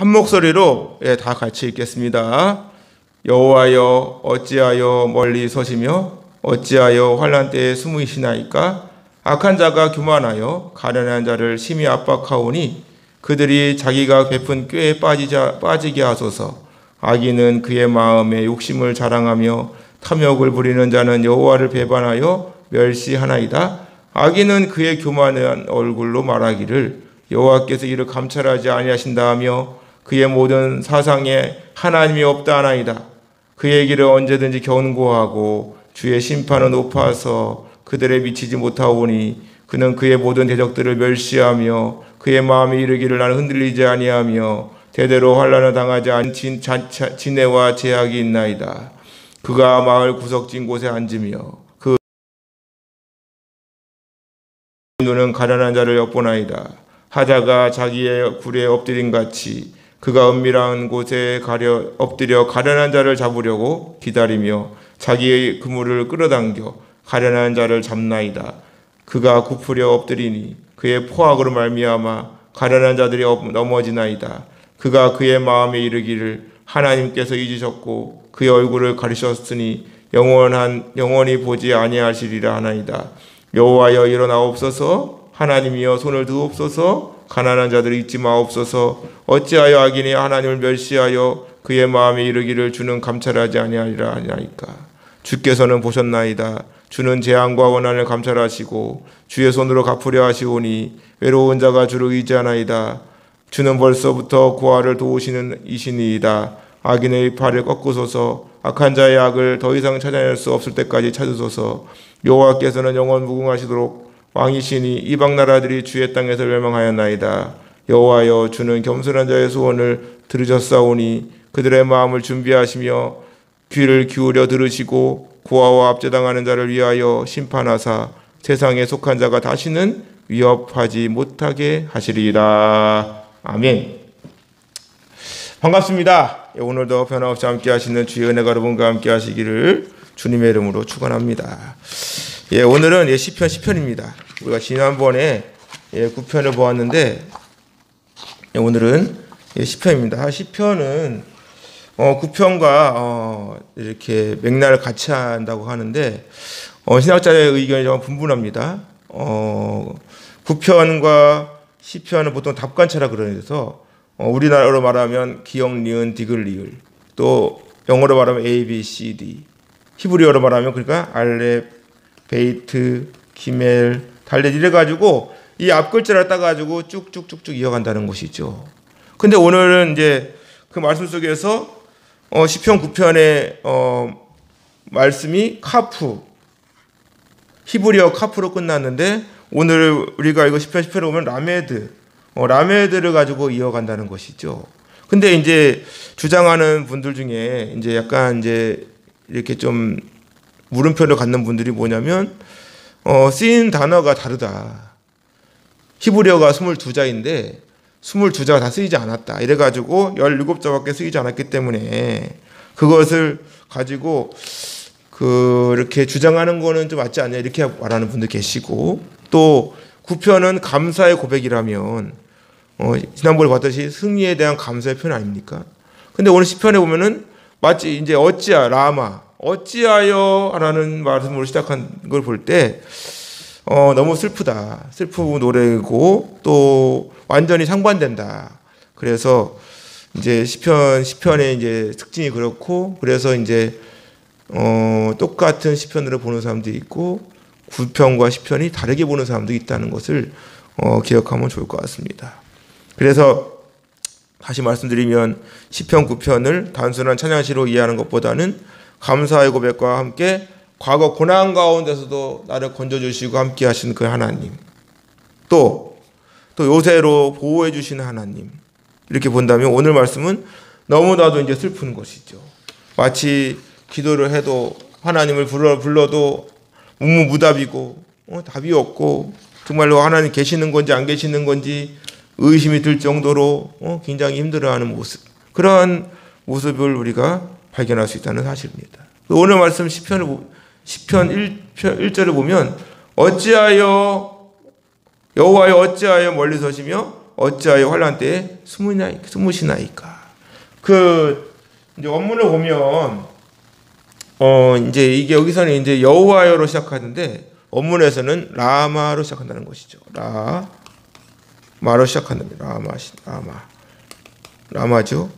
한 목소리로 다 같이 읽겠습니다. 여호와여 어찌하여 멀리 서시며 어찌하여 환난 때에 숨으시나이까? 악한 자가 교만하여 가련한 자를 심히 압박하오니 그들이 자기가 베푼 꾀에 빠지게 하소서. 악인은 그의 마음에 욕심을 자랑하며 탐욕을 부리는 자는 여호와를 배반하여 멸시하나이다. 악인은 그의 교만한 얼굴로 말하기를 여호와께서 이를 감찰하지 아니하신다 하며 그의 모든 사상에 하나님이 없다 하나이다. 그의 길을 언제든지 견고하고 주의 심판은 높아서 그들에 미치지 못하오니 그는 그의 모든 대적들을 멸시하며 그의 마음이 이르기를 나는 흔들리지 아니하며 대대로 환난을 당하지 않은 진해와 제약이 있나이다. 그가 마을 구석진 곳에 앉으며 그 눈은 가련한 자를 엿보나이다. 하자가 자기의 굴에 엎드린 같이 그가 은밀한 곳에 엎드려 가련한 자를 잡으려고 기다리며 자기의 그물을 끌어당겨 가련한 자를 잡나이다. 그가 굽으려 엎드리니 그의 포악으로 말미암아 가련한 자들이 넘어지나이다. 그가 그의 마음에 이르기를 하나님께서 잊으셨고 그의 얼굴을 가리셨으니 영원히 보지 아니하시리라 하나이다. 여호와여 일어나옵소서. 하나님이여 손을 드옵소서. 가난한 자들을 잊지 마옵소서. 어찌하여 악인이 하나님을 멸시하여 그의 마음에 이르기를 주는 감찰하지 아니하리라 하나이까? 주께서는 보셨나이다. 주는 재앙과 원한을 감찰하시고 주의 손으로 갚으려 하시오니 외로운 자가 주를 의지하나이다. 주는 벌써부터 고아를 도우시는 이시니이다. 악인의 팔을 꺾으소서. 악한 자의 악을 더 이상 찾아낼 수 없을 때까지 찾으소서. 여호와께서는 영원 무궁하시도록 왕이시니 이방 나라들이 주의 땅에서 멸망하였나이다. 여호와여 주는 겸손한 자의 소원을 들으셨사오니 그들의 마음을 준비하시며 귀를 기울여 들으시고 고아와 압제당하는 자를 위하여 심판하사 세상에 속한 자가 다시는 위협하지 못하게 하시리이다. 아멘. 반갑습니다. 오늘도 변함없이 함께 하시는 주의 은혜가 여러분과 함께 하시기를 주님의 이름으로 축원합니다. 오늘은 시편 10편입니다. 우리가 지난번에 9편을 보았는데 오늘은 10편입니다. 10편은 9편과 이렇게 맥락을 같이 한다고 하는데 신학자의 의견이 좀 분분합니다. 9편과 10편은 보통 답관차라 그러는데서 우리나라로 말하면 기역, 니은, 디귿, 리을, 또 영어로 말하면 A, B, C, D, 히브리어로 말하면 그러니까 알렙, 베이트, 기멜, 달렛 이래가지고 이 앞글자를 따가지고 쭉쭉쭉쭉 이어간다는 것이죠. 근데 오늘은 이제 그 말씀 속에서 10편 9편의 말씀이 카프, 히브리어 카프로 끝났는데 오늘 우리가 이거 10편 10편에 보면 라메드를 가지고 이어간다는 것이죠. 근데 이제 주장하는 분들 중에 이제 약간 이제 이렇게 좀 물음표를 갖는 분들이 뭐냐면 쓰인 단어가 다르다. 히브리어가 22자인데 22자가 다 쓰이지 않았다. 이래가지고 17자밖에 쓰이지 않았기 때문에 그것을 가지고 그렇게 주장하는 거는 좀 맞지 않냐 이렇게 말하는 분들 계시고, 또 9편은 감사의 고백이라면 지난번에 봤듯이 승리에 대한 감사의 표현 아닙니까? 근데 오늘 10편에 보면은 마치 이제 어찌하여 라는 말씀으로 시작한 걸 볼 때 너무 슬프다. 슬픈 노래고 또 완전히 상반된다. 그래서 이제 10편의 이제 특징이 그렇고, 그래서 이제 똑같은 10편으로 보는 사람도 있고 9편과 10편이 다르게 보는 사람도 있다는 것을 기억하면 좋을 것 같습니다. 그래서 다시 말씀드리면 10편, 9편을 단순한 찬양시로 이해하는 것보다는 감사의 고백과 함께 과거 고난 가운데서도 나를 건져주시고 함께 하신 그 하나님, 또 요새로 보호해 주시는 하나님, 이렇게 본다면 오늘 말씀은 너무나도 이제 슬픈 것이죠. 마치 기도를 해도 하나님을 불러도 묵묵무답이고 답이 없고 정말로 하나님 계시는 건지 안 계시는 건지 의심이 들 정도로 굉장히 힘들어하는 모습, 그런 모습을 우리가 발견할 수 있다는 사실입니다. 오늘 말씀 10편 1절을 보면 여호와여 어찌하여 멀리 서시며 어찌하여 환난 때에 숨으시나이까. 이제 원문을 보면 이제 이게 여기서는 이제 여호와여로 시작하는데 원문에서는 라마로 시작한다는 것이죠. 라마로 시작한답니다. 라마죠.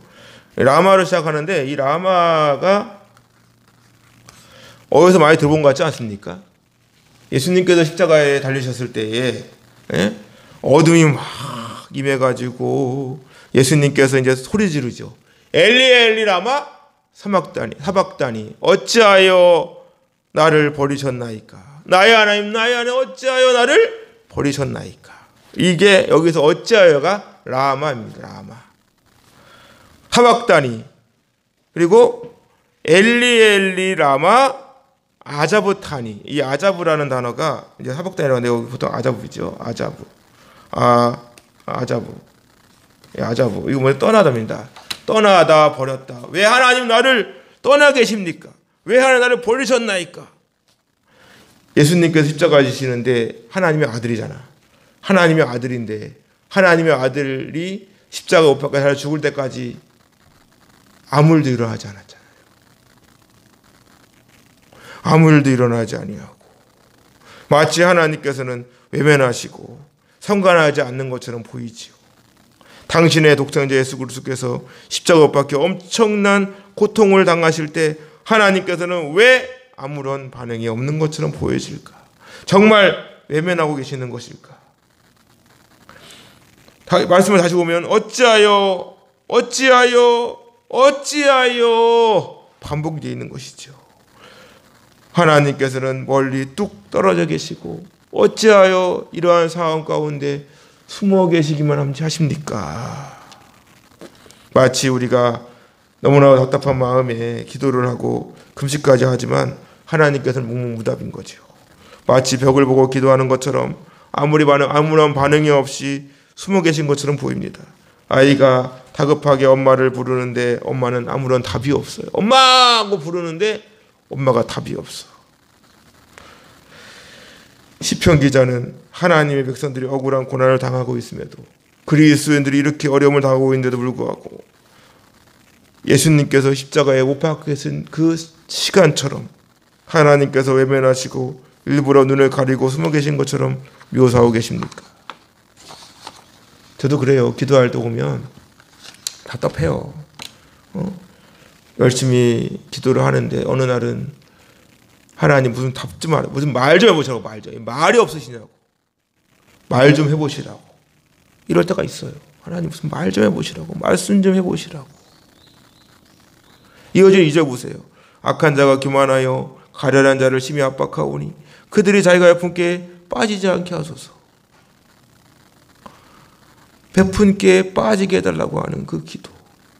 라마로 시작하는데 이 라마가 어디서 많이 들어본 것 같지 않습니까? 예수님께서 십자가에 달리셨을 때에 어둠이 막 임해가지고 예수님께서 이제 소리 지르죠. 엘리 엘리 라마 사박다니 어찌하여 나를 버리셨나이까. 나의 하나님 나의 하나님 어찌하여 나를 버리셨나이까. 이게 여기서 어찌하여가 라마입니다. 라마. 사박다니 그리고 엘리 엘리 라마 아자부타니. 이 아자부라는 단어가 이제 사박다니라고 하는데 보통 아자부죠. 아자부. 이거 뭐냐? 떠나다입니다. 떠나다 버렸다. 왜 하나님 나를 떠나 계십니까? 왜 하나님 나를 버리셨나이까? 예수님께서 십자가 지시는데 하나님의 아들이잖아. 하나님의 아들인데 하나님의 아들이 십자가 못 박혀 살 죽을 때까지 아무 일도 일어나지 않았잖아요. 아무 일도 일어나지 아니하고 마치 하나님께서는 외면하시고 성관하지 않는 것처럼 보이지요. 당신의 독생자 예수 그리스도께서 십자가 못 박혀 엄청난 고통을 당하실 때 하나님께서는 왜 아무런 반응이 없는 것처럼 보여질까? 정말 외면하고 계시는 것일까? 말씀을 다시 보면 어찌하여 반복되어 있는 것이죠. 하나님께서는 멀리 뚝 떨어져 계시고 어찌하여 이러한 상황 가운데 숨어 계시기만 하십니까? 마치 우리가 너무나 답답한 마음에 기도를 하고 금식까지 하지만 하나님께서는 묵묵무답인 거죠. 마치 벽을 보고 기도하는 것처럼 아무런 반응이 없이 숨어 계신 것처럼 보입니다. 아이가 다급하게 엄마를 부르는데 엄마는 아무런 답이 없어요. 엄마 하고 부르는데 엄마가 답이 없어. 시편 기자는 하나님의 백성들이 억울한 고난을 당하고 있음에도 그리스도인들이 이렇게 어려움을 당하고 있는데도 불구하고 예수님께서 십자가에 못 박히신 그 시간처럼 하나님께서 외면하시고 일부러 눈을 가리고 숨어 계신 것처럼 묘사하고 계십니까? 저도 그래요. 기도할 때 보면 답답해요. 열심히 기도를 하는데 어느 날은 하나님 무슨 답 좀 하라, 무슨 말 좀 해보시라고. 말이 없으시냐고. 말 좀 해보시라고. 이럴 때가 있어요. 하나님 무슨 말 좀 해보시라고. 말씀 좀 해보시라고. 이어진 2절 보세요. 악한 자가 교만하여 가련한 자를 심히 압박하오니 그들이 자기가 베푼 께 빠지지 않게 하소서. 베푼 께 빠지게 해달라고 하는 그 기도.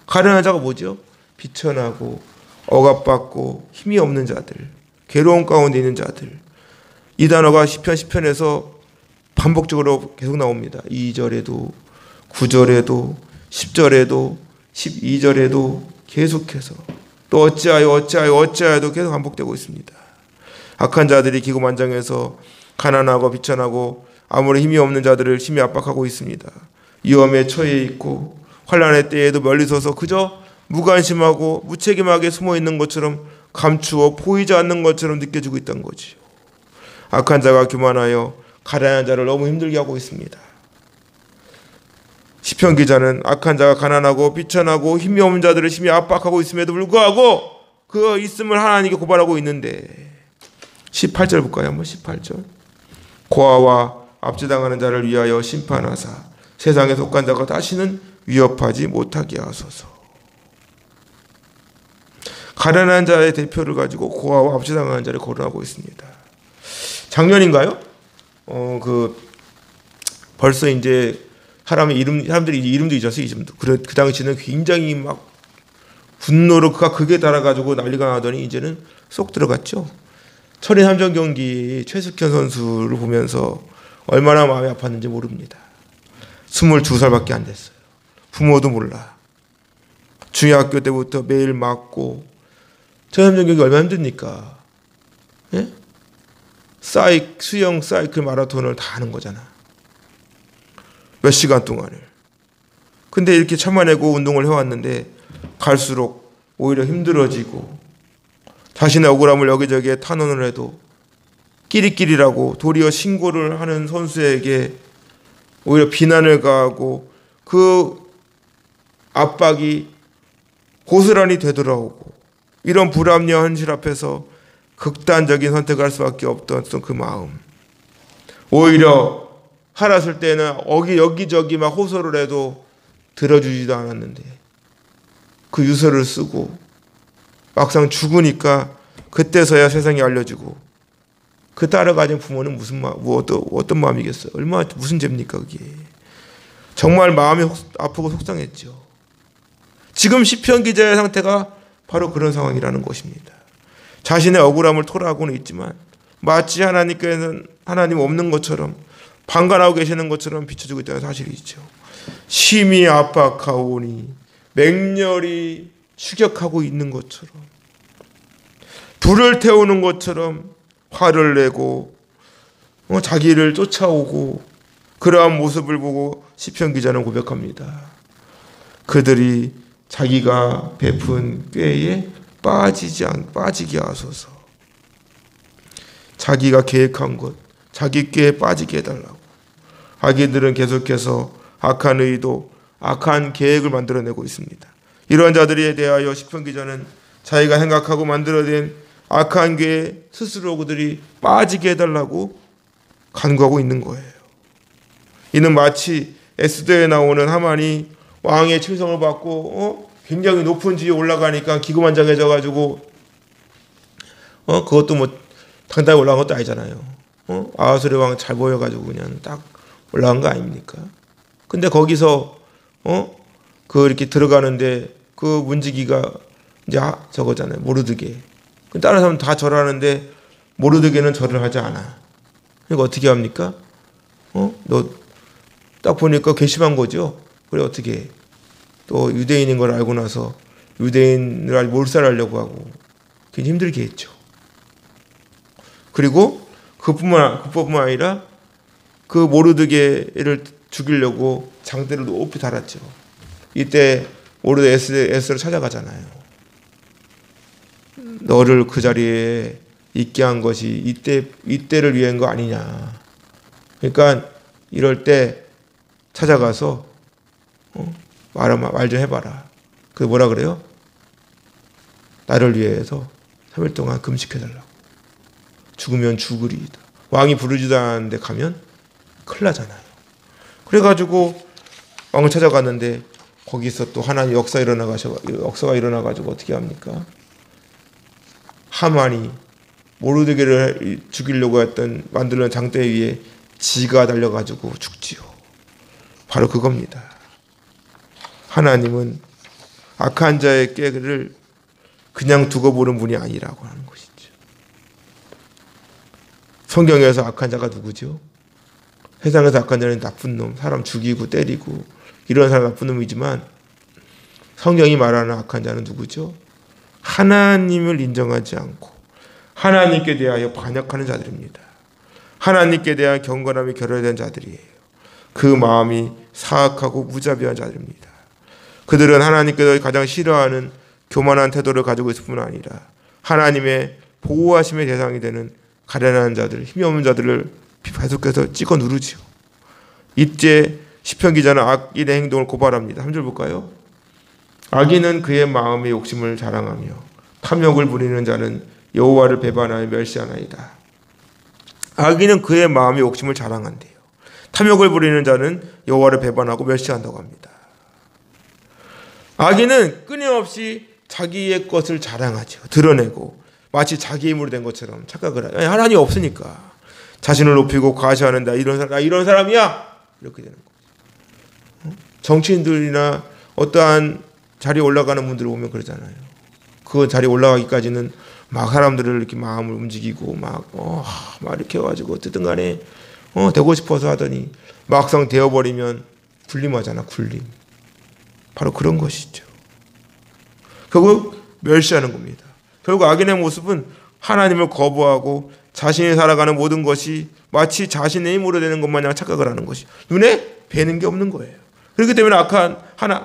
가련한 자가 뭐죠? 비천하고 억압받고 힘이 없는 자들, 괴로운 가운데 있는 자들. 이 단어가 시편 10편에서 반복적으로 계속 나옵니다. 2절에도 9절에도 10절에도 12절에도 계속해서 또 어찌하여도 계속 반복되고 있습니다. 악한 자들이 기고만장해서 가난하고 비천하고 아무리 힘이 없는 자들을 심히 압박하고 있습니다. 위험에 처해 있고 환난의 때에도 멀리 서서 그저 무관심하고 무책임하게 숨어 있는 것처럼 감추어 보이지 않는 것처럼 느껴지고 있다는 거지요. 악한 자가 교만하여 가난한 자를 너무 힘들게 하고 있습니다. 시편 기자는 악한 자가 가난하고 비천하고 힘이 없는 자들을 심히 압박하고 있음에도 불구하고 그 있음을 하나님께 고발하고 있는데 18절 볼까요? 한번 18절. 고아와 압제당하는 자를 위하여 심판하사 세상에 속한 자가 다시는 위협하지 못하게 하소서. 가난한 자의 대표를 가지고 고아와 압제당하는 자를 거론하고 있습니다. 작년인가요? 벌써 이제 사람들이 이름도 잊었어요. 그 당시는 굉장히 막 분노로 그가 극에 달아가지고 난리가 나더니 이제는 쏙 들어갔죠. 철인 함정 경기 최숙현 선수를 보면서 얼마나 마음이 아팠는지 모릅니다. 22살밖에 안 됐어요. 부모도 몰라. 중학교 때부터 매일 맞고 철인 함정 경기 얼마나 힘듭니까? 예? 수영, 사이클, 마라톤을 다 하는 거잖아. 몇 시간 동안을. 근데 이렇게 참아내고 운동을 해왔는데 갈수록 오히려 힘들어지고 자신의 억울함을 여기저기에 탄원을 해도 끼리끼리라고 도리어 신고를 하는 선수에게 오히려 비난을 가하고 그 압박이 고스란히 되돌아오고 이런 불합리한 현실 앞에서 극단적인 선택을 할 수밖에 없던 그 마음. 오히려 살았을 때는 여기저기 막 호소를 해도 들어주지도 않았는데 그 유서를 쓰고 막상 죽으니까 그때서야 세상에 알려주고 그 딸을 가진 부모는 어떤 마음이겠어요? 얼마나 무슨 죄입니까 그게. 정말 마음이 아프고 속상했죠. 지금 시편 기자의 상태가 바로 그런 상황이라는 것입니다. 자신의 억울함을 토로하고는 있지만 마치 하나님께는 하나님 없는 것처럼 방관하고 계시는 것처럼 비춰주고 있다는 사실이 있죠. 심히 압박하오니 맹렬히 추격하고 있는 것처럼 불을 태우는 것처럼 화를 내고 자기를 쫓아오고 그러한 모습을 보고 시편 기자는 고백합니다. 그들이 자기가 베푼 꾀에 빠지게 하소서. 자기가 계획한 것, 자기 꾀에 빠지게 해달라고. 악인들은 계속해서 악한 의도, 악한 계획을 만들어내고 있습니다. 이러한 자들에 대하여 시편 기자는 자기가 생각하고 만들어낸 악한 꾀에 스스로 그들이 빠지게 해달라고 간구하고 있는 거예요. 이는 마치 에스더에 나오는 하만이 왕의 칭송을 받고 굉장히 높은 지위에 올라가니까 기고만장해져가지고 그것도 뭐 당당히 올라간 것도 아니잖아요. 아하수르 왕 잘 보여가지고 그냥 딱 올라간 거 아닙니까? 근데 거기서 그 이렇게 들어가는데 그 문지기가 이제 저거잖아요. 모르드게. 다른 사람 다 절하는데 모르드게는 절을 하지 않아. 그러니까 어떻게 합니까? 너 딱 보니까 괘씸한 거죠. 그래 어떻게 해? 또 유대인인 걸 알고 나서 유대인을 몰살하려고 하고 굉장히 힘들게 했죠. 그리고 그뿐만 아니라 그 모르드게를 죽이려고 장대를 높이 달았죠. 이때 모르드 에스를 찾아가잖아요. 너를 그 자리에 있게 한 것이 이때를 위한 거 아니냐. 그러니까 이럴 때 찾아가서 말 좀 해봐라. 그 뭐라 그래요? 나를 위해서 3일 동안 금식해달라고. 죽으면 죽으리이다. 왕이 부르지도 않았는데 가면 큰일 나잖아요. 그래가지고 왕을 찾아갔는데 거기서 또 하나님 역사가 일어나가지고 어떻게 합니까? 하만이 모르드게를 죽이려고 만들던 장대 위에 지가 달려가지고 죽지요. 바로 그겁니다. 하나님은 악한 자의 꾀를 그냥 두고 보는 분이 아니라고 하는 것이죠. 성경에서 악한 자가 누구죠? 세상에서 악한 자는 나쁜 놈, 사람 죽이고 때리고 이런 사람 나쁜 놈이지만 성경이 말하는 악한 자는 누구죠? 하나님을 인정하지 않고 하나님께 대하여 반역하는 자들입니다. 하나님께 대한 경건함이 결여된 자들이에요. 그 마음이 사악하고 무자비한 자들입니다. 그들은 하나님께서 가장 싫어하는 교만한 태도를 가지고 있을 뿐 아니라 하나님의 보호하심의 대상이 되는 가련한 자들, 힘이 없는 자들을 계속해서 찍어 누르죠. 이때 시편 기자는 악인의 행동을 고발합니다. 3절 볼까요? 악인은 그의 마음의 욕심을 자랑하며 탐욕을 부리는 자는 여호와를 배반하여 멸시하나이다. 악인은 그의 마음의 욕심을 자랑한대요. 탐욕을 부리는 자는 여호와를 배반하고 멸시한다고 합니다. 악인은 끊임없이 자기의 것을 자랑하죠. 드러내고 마치 자기 힘으로 된 것처럼 착각을 해요. 하나님이 없으니까 자신을 높이고 과시하는 나 이런 사람이야 이렇게 되는 거죠. 정치인들이나 어떠한 자리에 올라가는 분들을 보면 그러잖아요. 그 자리에 올라가기까지는 막 사람들을 이렇게 마음을 움직이고 막 이렇게 해가지고 어쨌든 간에 되고 싶어서 하더니 막상 되어버리면 군림하잖아. 군림. 바로 그런 것이죠. 결국 멸시하는 겁니다. 결국 악인의 모습은 하나님을 거부하고 자신이 살아가는 모든 것이 마치 자신의 힘으로 되는 것 마냥 착각을 하는 것이 눈에 뵈는 게 없는 거예요. 그렇기 때문에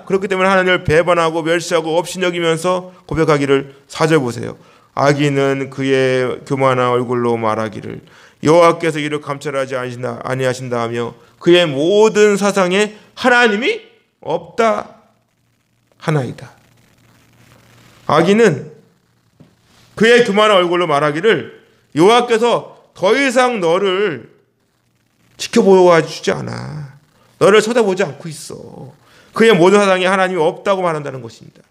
그렇기 때문에 하나님을 배반하고 멸시하고 없신여기면서 고백하기를 4절 보세요. 악인은 그의 교만한 얼굴로 말하기를 여호와께서 이를 감찰하지 아니하신다 하며 그의 모든 사상에 하나님이 없다 하나이다. 악인은 그의 교만한 얼굴로 말하기를 여호와께서 더 이상 너를 지켜보아 주지 않아. 너를 쳐다보지 않고 있어. 그의 모든 사상에 하나님이 없다고 말한다는 것입니다.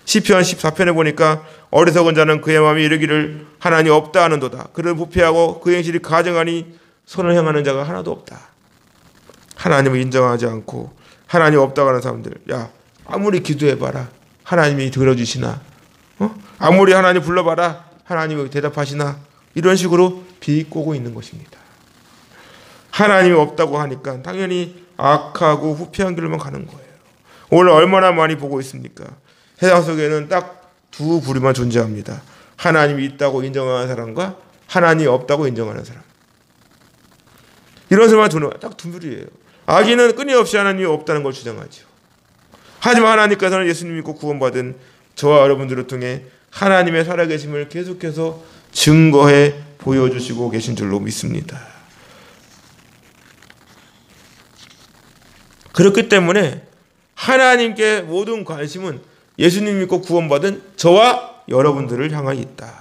시편 14편에 보니까 어리석은 자는 그의 마음이 이르기를 하나님이 없다 하는도다. 그를 부패하고 그 행실이 가증하니 손을 행하는 자가 하나도 없다. 하나님을 인정하지 않고 하나님 없다고 하는 사람들, 야 아무리 기도해봐라 하나님이 들어주시나, 아무리 하나님 불러봐라 하나님이 대답하시나, 이런 식으로 비꼬고 있는 것입니다. 하나님이 없다고 하니까 당연히 악하고 후피한 길로만 가는 거예요. 오늘 얼마나 많이 보고 있습니까? 세상 속에는 딱 두 부류만 존재합니다. 하나님이 있다고 인정하는 사람과 하나님이 없다고 인정하는 사람. 이런 사람만 존재해요. 딱 두 부류예요. 악인은 끊임없이 하나님이 없다는 걸 주장하죠. 하지만 하나님께서는 예수님 믿고 구원받은 저와 여러분들을 통해 하나님의 살아계심을 계속해서 증거해 보여주시고 계신 줄로 믿습니다. 그렇기 때문에 하나님께 모든 관심은 예수님 믿고 구원받은 저와 여러분들을 향하여 있다.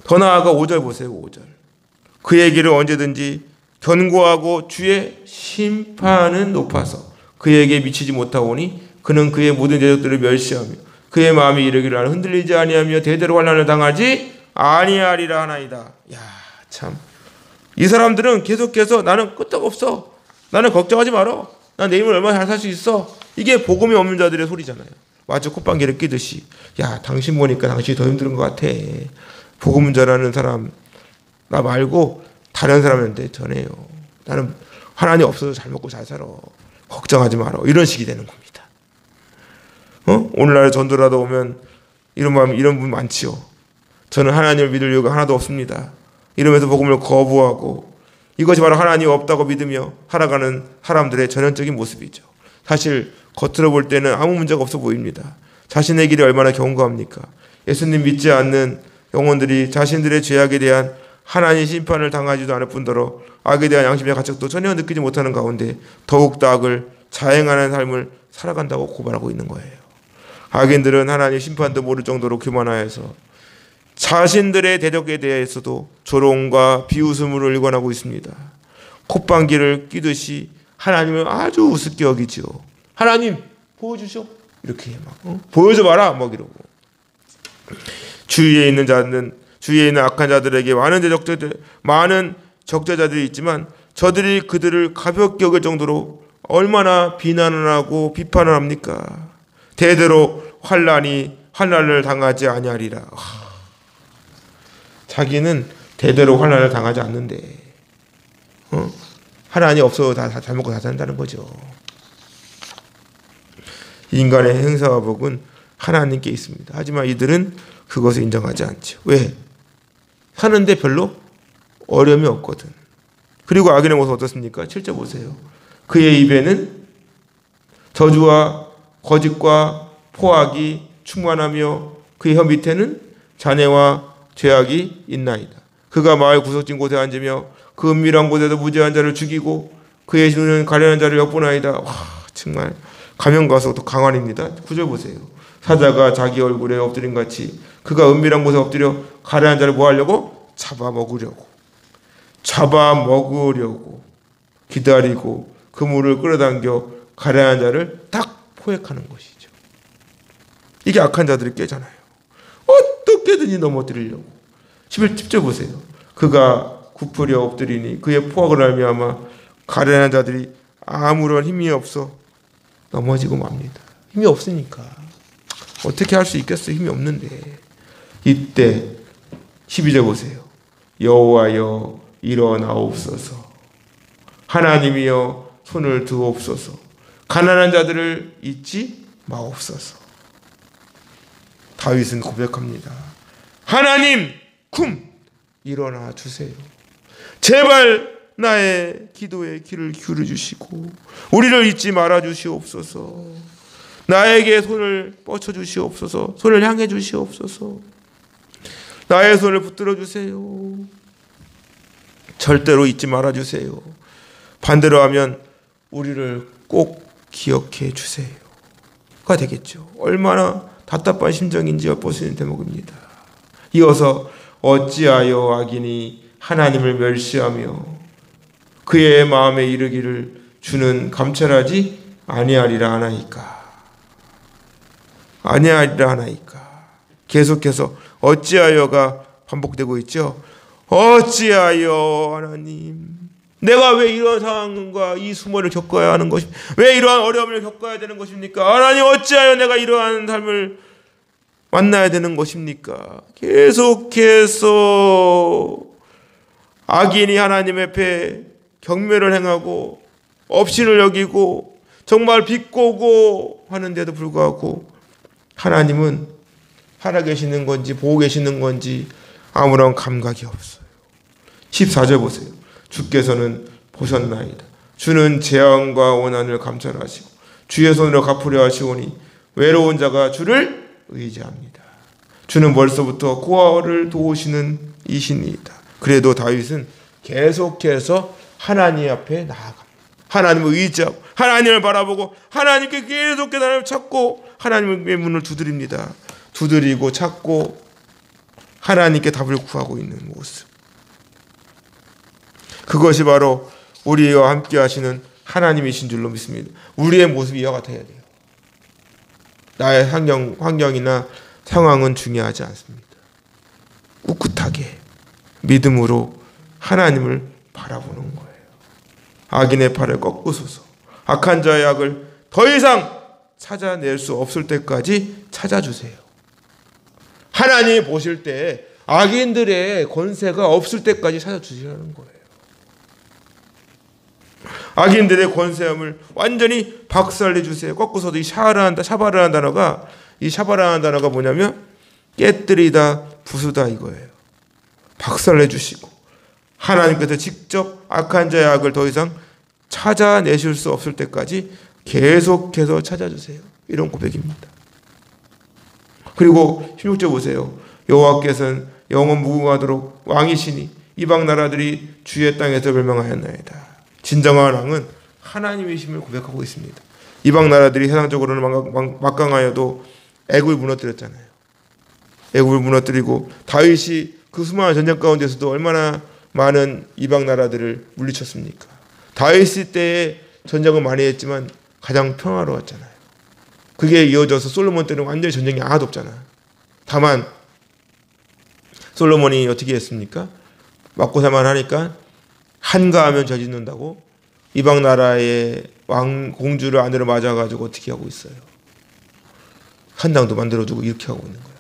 더 나아가 5절 보세요. 5절. 그의 길을 언제든지 견고하고 주의 심판은 높아서 그에게 미치지 못하오니 그는 그의 모든 대적들을 멸시하며 그의 마음이 이르기를 나는 흔들리지 아니하며 대대로 환난을 당하지 아니하리라 하나이다. 야, 참. 이 사람들은 계속해서 나는 끄떡없어. 나는 걱정하지 마라. 난 내일은 얼마나 잘 살 수 있어. 이게 복음이 없는 자들의 소리잖아요. 마치 콧방귀를 끼듯이. 야, 당신 보니까 당신이 더 힘든 것 같아. 복음 전하는 사람 나 말고 다른 사람한테 전해요. 나는 하나님 없어도 잘 먹고 잘 살아. 걱정하지 마라. 이런 식이 되는 겁니다. 오늘날 전도라도 오면 이런 분 많지요. 저는 하나님을 믿을 이유가 하나도 없습니다. 이러면서 복음을 거부하고 이것이 바로 하나님이 없다고 믿으며 살아가는 사람들의 전형적인 모습이죠. 사실 겉으로 볼 때는 아무 문제가 없어 보입니다. 자신의 길이 얼마나 견고합니까? 예수님 믿지 않는 영혼들이 자신들의 죄악에 대한 하나님 심판을 당하지도 않을 뿐더러 악에 대한 양심의 가책도 전혀 느끼지 못하는 가운데 더욱더 악을 자행하는 삶을 살아간다고 고발하고 있는 거예요. 악인들은 하나님 심판도 모를 정도로 교만하여서 자신들의 대적에 대해서도 조롱과 비웃음으로 일관하고 있습니다. 콧방귀를 끼듯이 하나님을 아주 우습게 여기죠. 하나님 보여주셔. 이렇게 막 보여줘봐라 막 이러고. 주위에 있는 악한 자들에게 많은 적대자들이 있지만 저들이 그들을 가볍게 여길 정도로 얼마나 비난을 하고 비판을 합니까? 대대로 환난을 당하지 아니하리라. 자기는 대대로 환난을 당하지 않는데 하나님이 없어도 다 잘 먹고 다 산다는 거죠. 인간의 행사와 복은 하나님께 있습니다. 하지만 이들은 그것을 인정하지 않죠. 왜? 사는데 별로 어려움이 없거든. 그리고 악인의 모습 어떻습니까? 7절 보세요. 그의 입에는 저주와 거짓과 포악이 충만하며 그의 혀 밑에는 잔해와 죄악이 있나이다. 그가 마을 구석진 곳에 앉으며 그 은밀한 곳에서 무죄한 자를 죽이고 그의 눈은 가련한 자를 엿보나이다. 와, 정말 가면 가서 또 강한입니다. 9절 보세요. 사자가 자기 얼굴에 엎드린 같이 그가 은밀한 곳에 엎드려 가련한 자를 뭐 하려고? 잡아먹으려고 기다리고 그물을 끌어당겨 가련한 자를 딱 포획하는 것이죠. 이게 악한 자들의 꾀잖아요. 어떻게든지 넘어뜨리려고. 10절 보세요. 그가 굽으려 엎드리니 그의 포악을 말미암아 가련한 자들이 아무런 힘이 없어 넘어지고 맙니다. 힘이 없으니까 어떻게 할 수 있겠어요? 힘이 없는데. 이때 12절 보세요. 여호와여 일어나옵소서. 하나님이여 손을 드옵소서. 가난한 자들을 잊지 마옵소서. 다윗은 고백합니다. 하나님 일어나 주세요. 제발 나의 기도에 귀를 기울여 주시고 우리를 잊지 말아 주시옵소서. 나에게 손을 뻗쳐 주시옵소서. 손을 향해 주시옵소서. 나의 손을 붙들어 주세요. 절대로 잊지 말아 주세요. 반대로 하면 우리를 꼭 기억해 주세요가 되겠죠. 얼마나 답답한 심정인지 엿보시는 대목입니다. 이어서 어찌하여 악인이 하나님을 멸시하며 그의 마음에 이르기를 주는 감찰하지 아니하리라 하나이까. 아니하리라 하나이까. 계속해서 어찌하여가 반복되고 있죠. 어찌하여 하나님, 내가 왜 이런 상황과 이 수모를 겪어야 하는 것입니까? 왜 이러한 어려움을 겪어야 되는 것입니까? 하나님, 어찌하여 내가 이러한 삶을 만나야 되는 것입니까? 계속해서 악인이 하나님 앞에 경멸을 행하고 업신을 여기고 정말 비꼬고 하는데도 불구하고 하나님은 살아계시는 건지 보고 계시는 건지 아무런 감각이 없어요. 14절 보세요. 주께서는 보셨나이다. 주는 재앙과 원한을 감찰하시고 주의 손으로 갚으려 하시오니 외로운 자가 주를 의지합니다. 주는 벌써부터 고아를 도우시는 이신이다. 그래도 다윗은 계속해서 하나님 앞에 나아갑니다. 하나님을 의지하고 하나님을 바라보고 하나님께 계속해서 하나님을 찾고 하나님의 문을 두드립니다. 두드리고 찾고 하나님께 답을 구하고 있는 모습. 그것이 바로 우리와 함께 하시는 하나님이신 줄로 믿습니다. 우리의 모습이 이와 같아야 돼요. 나의 환경이나 상황은 중요하지 않습니다. 꿋꿋하게 믿음으로 하나님을 바라보는 거예요. 악인의 팔을 꺾으소서. 악한 자의 악을 더 이상 찾아낼 수 없을 때까지 찾아주세요. 하나님이 보실 때 악인들의 권세가 없을 때까지 찾아주시라는 거예요. 악인들의 권세함을 완전히 박살내 주세요. 꺾어서도 이 샤바르한 단어가 뭐냐면 깨뜨리다, 부수다 이거예요. 박살내 주시고 하나님께서 직접 악한 자의 악을 더 이상 찾아내실 수 없을 때까지 계속해서 찾아주세요. 이런 고백입니다. 그리고 16절 보세요. 여호와께서는 영원 무궁하도록 왕이시니 이방 나라들이 주의 땅에서 멸망하였나이다. 진정한 왕은 하나님이심을 고백하고 있습니다. 이방 나라들이 세상적으로는 막강하여도 애굽을 무너뜨렸잖아요. 애굽을 무너뜨리고 다윗이 그 수많은 전쟁 가운데서도 얼마나 많은 이방 나라들을 물리쳤습니까? 다윗 때에 전쟁을 많이 했지만 가장 평화로웠잖아요. 그게 이어져서 솔로몬 때는 완전히 전쟁이 하나도 없잖아요. 다만 솔로몬이 어떻게 했습니까? 맞고 살만하니까 한가하면 죄 짓는다고 이방 나라의 공주를 아내로 맞아가지고 어떻게 하고 있어요? 한당도 만들어주고 이렇게 하고 있는 거예요.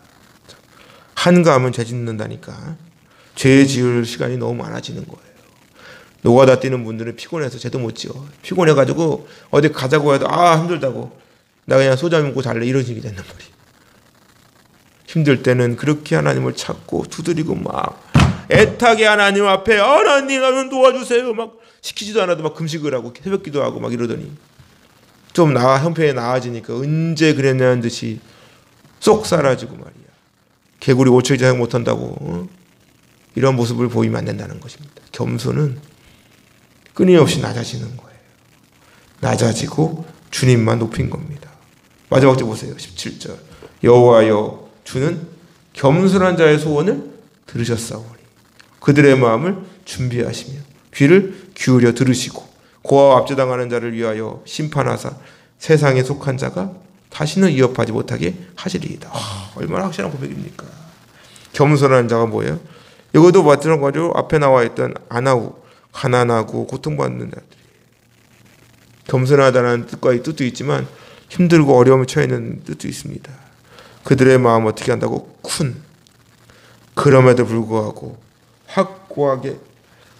한가하면 죄 짓는다니까. 죄 지을 시간이 너무 많아지는 거예요. 노가다 뛰는 분들은 피곤해서 죄도 못 지어. 피곤해가지고 어디 가자고 해도 힘들다고. 나 그냥 소자 먹고 잘래 이런 식이 된단 말이에요. 힘들 때는 그렇게 하나님을 찾고 두드리고 막 애타게 하나님 앞에 하나님 나는 도와주세요 막 시키지도 않아도 막 금식을 하고 새벽기도 하고 막 이러더니 좀 형편이 나아지니까 언제 그랬냐는 듯이 쏙 사라지고 말이야. 개구리 5초 이상 못한다고 이런 모습을 보이면 안 된다는 것입니다. 겸손은 끊임없이 낮아지는 거예요. 낮아지고 주님만 높인 겁니다. 마지막 절 보세요. 17절 여호와여 주는 겸손한 자의 소원을 들으셨사오니 그들의 마음을 준비하시며 귀를 기울여 들으시고 고아와 압제당하는 자를 위하여 심판하사 세상에 속한 자가 다시는 위협하지 못하게 하시리이다. 얼마나 확실한 고백입니까? 겸손한 자가 뭐예요? 이것도 마찬가지로 앞에 나와 있던 아나우, 가난하고 고통받는 자들이 겸손하다는 뜻과 이 뜻도 있지만 힘들고 어려움에 처해 있는 뜻도 있습니다. 그들의 마음 어떻게 한다고? 그럼에도 불구하고 확고하게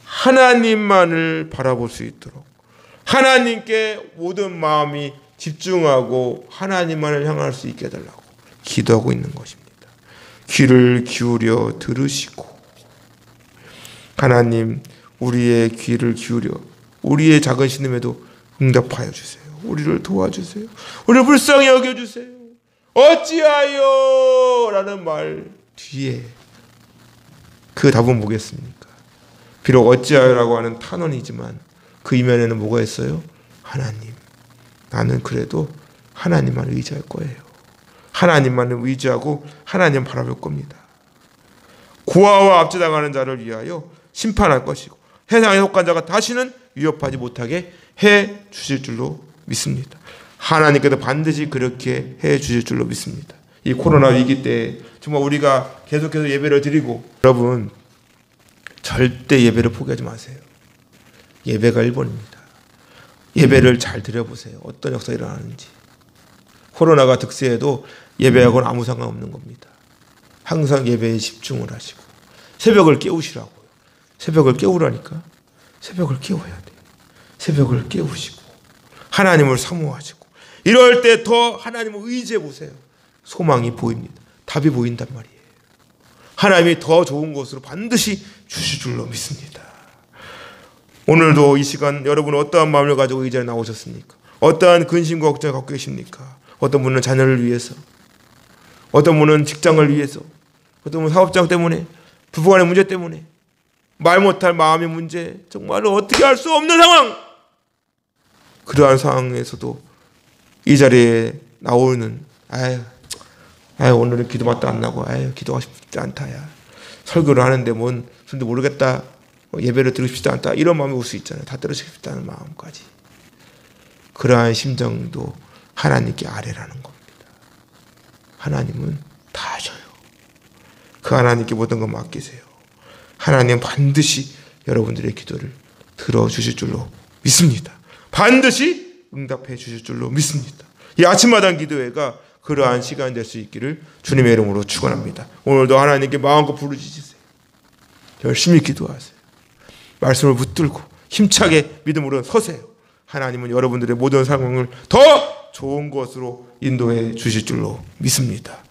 하나님만을 바라볼 수 있도록 하나님께 모든 마음이 집중하고 하나님만을 향할 수 있게 해달라고 기도하고 있는 것입니다. 귀를 기울여 들으시고, 하나님 우리의 귀를 기울여 우리의 작은 신음에도 응답하여 주세요. 우리를 도와주세요. 우리를 불쌍히 여겨주세요. 어찌하여 라는 말 뒤에 그 답은 뭐겠습니까? 비록 어찌하여라고 하는 탄원이지만 그 이면에는 뭐가 있어요? 하나님, 나는 그래도 하나님만 의지할 거예요. 하나님만을 의지하고 하나님 바라볼 겁니다. 고아와 압제당하는 자를 위하여 심판할 것이고 해상에 속한 자가 다시는 위협하지 못하게 해 주실 줄로 믿습니다. 하나님께서 반드시 그렇게 해 주실 줄로 믿습니다. 이 코로나 위기 때 정말 우리가 계속해서 예배를 드리고, 여러분 절대 예배를 포기하지 마세요. 예배가 1번입니다. 예배를 잘 드려보세요. 어떤 역사가 일어나는지. 코로나가 득세해도 예배하고는 아무 상관없는 겁니다. 항상 예배에 집중을 하시고 새벽을 깨우시라고요. 새벽을 깨우라니까. 새벽을 깨워야 돼요. 새벽을 깨우시고 하나님을 사모하시고, 이럴 때 더 하나님을 의지해 보세요. 소망이 보입니다. 답이 보인단 말이에요. 하나님이 더 좋은 것으로 반드시 주실 줄로 믿습니다. 오늘도 이 시간 여러분 어떠한 마음을 가지고 이 자리에 나오셨습니까? 어떠한 근심과 걱정을 갖고 계십니까? 어떤 분은 자녀를 위해서, 어떤 분은 직장을 위해서, 어떤 분은 사업장 때문에, 부부간의 문제 때문에, 말 못할 마음의 문제, 정말로 어떻게 할 수 없는 상황. 그러한 상황에서도 이 자리에 나오는, 오늘은 기도밖에 안 나고, 기도가 싶지 않다, 야. 설교를 하는데 뭔 소리인지 모르겠다, 예배를 드리고 싶지 않다, 이런 마음이 올 수 있잖아요. 다 들으시고 싶다는 마음까지. 그러한 심정도 하나님께 아뢰라는 겁니다. 하나님은 다 하셔요. 그 하나님께 모든 것 맡기세요. 하나님은 반드시 여러분들의 기도를 들어주실 줄로 믿습니다. 반드시 응답해 주실 줄로 믿습니다. 이 아침마당 기도회가 그러한 시간 될 수 있기를 주님의 이름으로 축원합니다. 오늘도 하나님께 마음껏 부르짖으세요. 열심히 기도하세요. 말씀을 붙들고 힘차게 믿음으로 서세요. 하나님은 여러분들의 모든 상황을 더 좋은 것으로 인도해 주실 줄로 믿습니다.